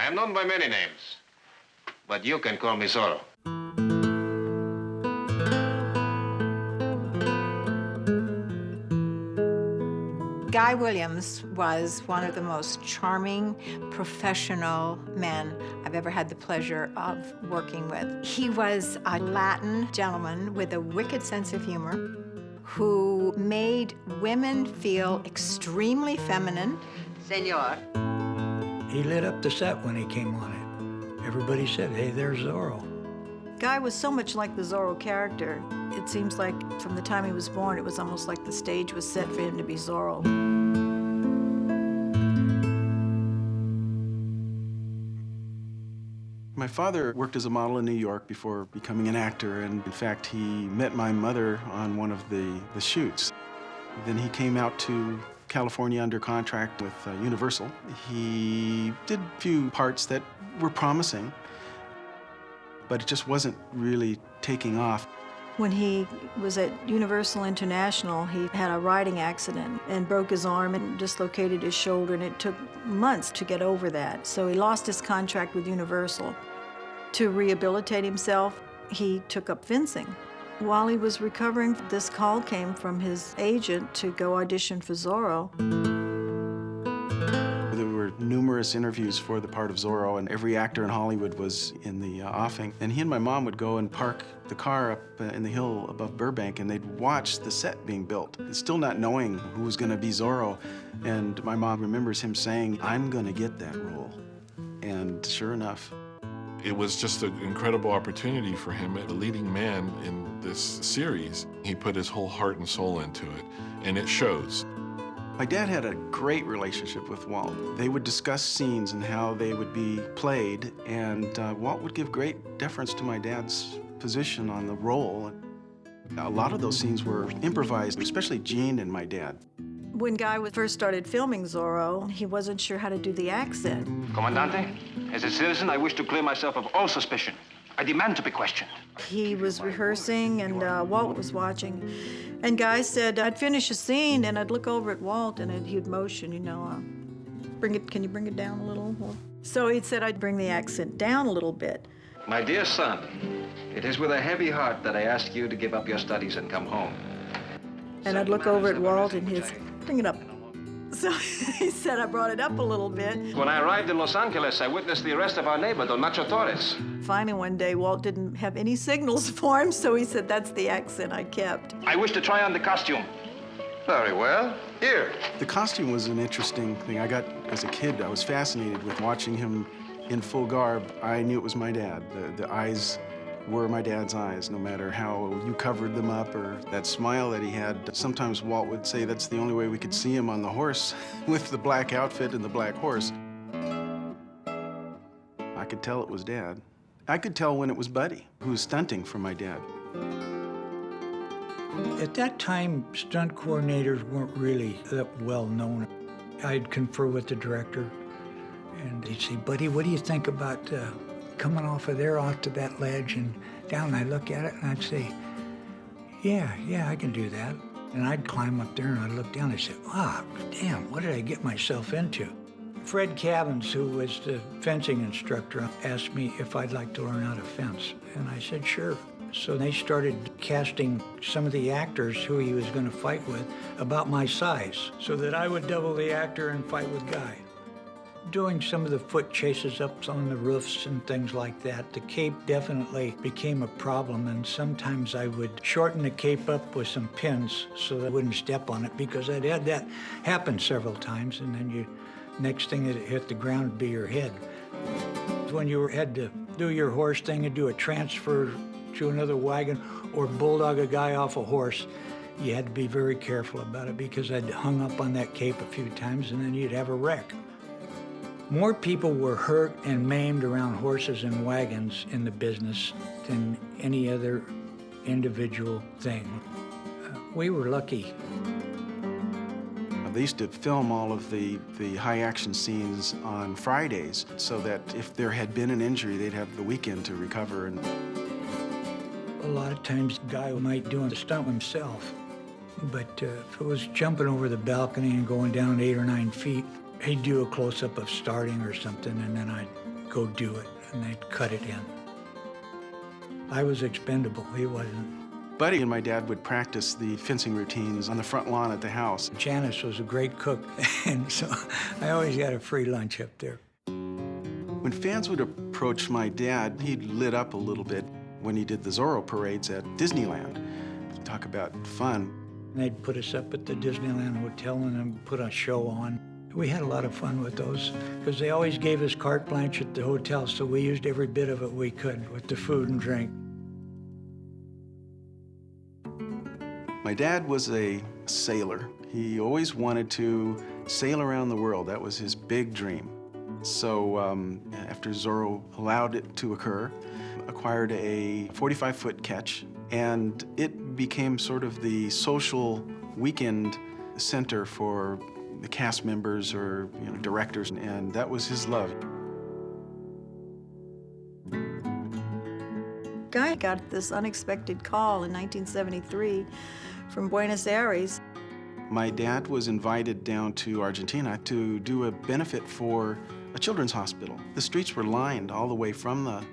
am known by many names, but you can call me Zorro. Guy Williams was one of the most charming, professional men I've ever had the pleasure of working with. He was a Latin gentleman with a wicked sense of humor who made women feel extremely feminine. Senor. He lit up the set when he came on it. Everybody said, hey, there's Zorro. Guy was so much like the Zorro character. It seems like from the time he was born, it was almost like the stage was set for him to be Zorro. My father worked as a model in New York before becoming an actor, and in fact, he met my mother on one of the shoots. Then he came out to California under contract with Universal. He did a few parts that were promising, but it just wasn't really taking off. When he was at Universal International, he had a riding accident and broke his arm and dislocated his shoulder, and it took months to get over that. So he lost his contract with Universal. To rehabilitate himself, he took up fencing. While he was recovering, this call came from his agent to go audition for Zorro. There were numerous interviews for the part of Zorro, and every actor in Hollywood was in the offing. And he and my mom would go and park the car up in the hill above Burbank, and they'd watch the set being built, still not knowing who was going to be Zorro. And my mom remembers him saying, I'm going to get that role. And sure enough. It was just an incredible opportunity for him, the leading man in this series. He put his whole heart and soul into it, and it shows. My dad had a great relationship with Walt. They would discuss scenes and how they would be played, and Walt would give great deference to my dad's position on the role. A lot of those scenes were improvised, especially Gene and my dad. When Guy first started filming Zorro, he wasn't sure how to do the accent. Comandante, as a citizen, I wish to clear myself of all suspicion. I demand to be questioned. He was rehearsing, and Walt was watching. And Guy said, I'd finish a scene, and I'd look over at Walt, and he'd motion, you know, can you bring it down a little? So he said I'd bring the accent down a little bit. My dear son, it is with a heavy heart that I ask you to give up your studies and come home. And I'd look over at Walt, and he'd bring it up. So he said I brought it up a little bit. When I arrived in Los Angeles, I witnessed the arrest of our neighbor, Don Nacho Torres. Finally, one day, Walt didn't have any signals for him, so he said, that's the accent I kept. I wish to try on the costume. Very well. Here. The costume was an interesting thing. As a kid, I was fascinated with watching him in full garb. I knew it was my dad. The eyes were my dad's eyes, no matter how you covered them up or that smile that he had. Sometimes Walt would say that's the only way we could see him on the horse with the black outfit and the black horse. I could tell it was Dad. I could tell when it was Buddy, who was stunting for my dad. At that time, stunt coordinators weren't really that well known. I'd confer with the director, and he'd say, Buddy, what do you think about coming off of there, off to that ledge and down? And I'd look at it and I'd say, yeah, I can do that. And I'd climb up there and I'd look down and I'd say, damn, what did I get myself into? Fred Cavins, who was the fencing instructor, asked me if I'd like to learn how to fence. And I said, sure. So they started casting some of the actors who he was going to fight with about my size, so that I would double the actor and fight with Guy. Doing some of the foot chases up on the roofs and things like that, the cape definitely became a problem, and sometimes I would shorten the cape up with some pins so that I wouldn't step on it, because I'd had that happen several times, and then next thing that hit the ground would be your head. When you had to do your horse thing and do a transfer to another wagon or bulldog a guy off a horse, you had to be very careful about it, because I'd hung up on that cape a few times and then you'd have a wreck. More people were hurt and maimed around horses and wagons in the business than any other individual thing. We were lucky. They used to film all of the high action scenes on Fridays, so that if there had been an injury, they'd have the weekend to recover. And a lot of times, Guy might do the stunt himself, but if it was jumping over the balcony and going down 8 or 9 feet, he'd do a close-up of starting or something, and then I'd go do it, and they'd cut it in. I was expendable, he wasn't. Buddy and my dad would practice the fencing routines on the front lawn at the house. Janice was a great cook, and so I always got a free lunch up there. When fans would approach my dad, he lit up a little bit when he did the Zorro parades at Disneyland. Talk about fun. They'd put us up at the Disneyland Hotel and then put a show on. We had a lot of fun with those because they always gave us carte blanche at the hotel, so we used every bit of it we could with the food and drink. My dad was a sailor. He always wanted to sail around the world. That was his big dream. So after Zorro allowed it to occur, acquired a 45-foot ketch, and it became sort of the social weekend center for the cast members or directors, and that was his love. Guy got this unexpected call in 1973 from Buenos Aires. My dad was invited down to Argentina to do a benefit for a children's hospital. The streets were lined all the way from the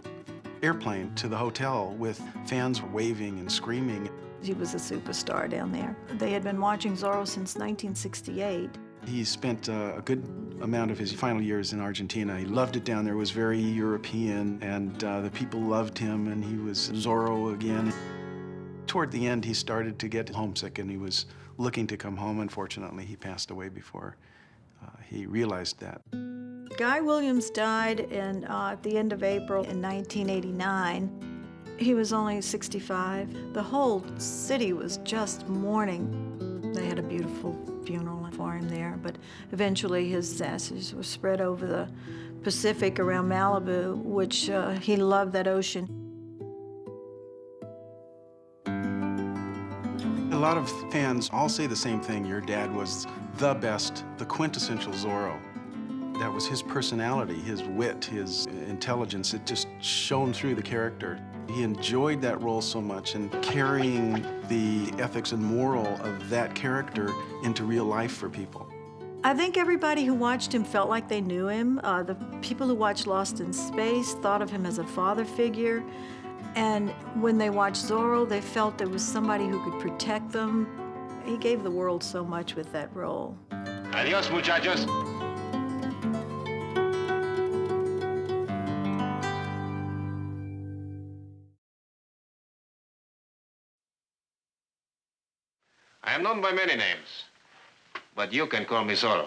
airplane to the hotel with fans waving and screaming. He was a superstar down there. They had been watching Zorro since 1968. He spent a good amount of his final years in Argentina. He loved it down there. It was very European, and the people loved him, and he was Zorro again. Toward the end, he started to get homesick, and he was looking to come home. Unfortunately, he passed away before he realized that. Guy Williams died at the end of April in 1989. He was only 65. The whole city was just mourning. They had a beautiful funeral for him there, but eventually his ashes were spread over the Pacific around Malibu, which he loved that ocean. A lot of fans all say the same thing. Your dad was the best, the quintessential Zorro. That was his personality, his wit, his intelligence. It just shone through the character. He enjoyed that role so much, and carrying the ethics and moral of that character into real life for people. I think everybody who watched him felt like they knew him. The people who watched Lost in Space thought of him as a father figure. And when they watched Zorro, they felt there was somebody who could protect them. He gave the world so much with that role. Adios, muchachos. I am known by many names, but you can call me Zorro.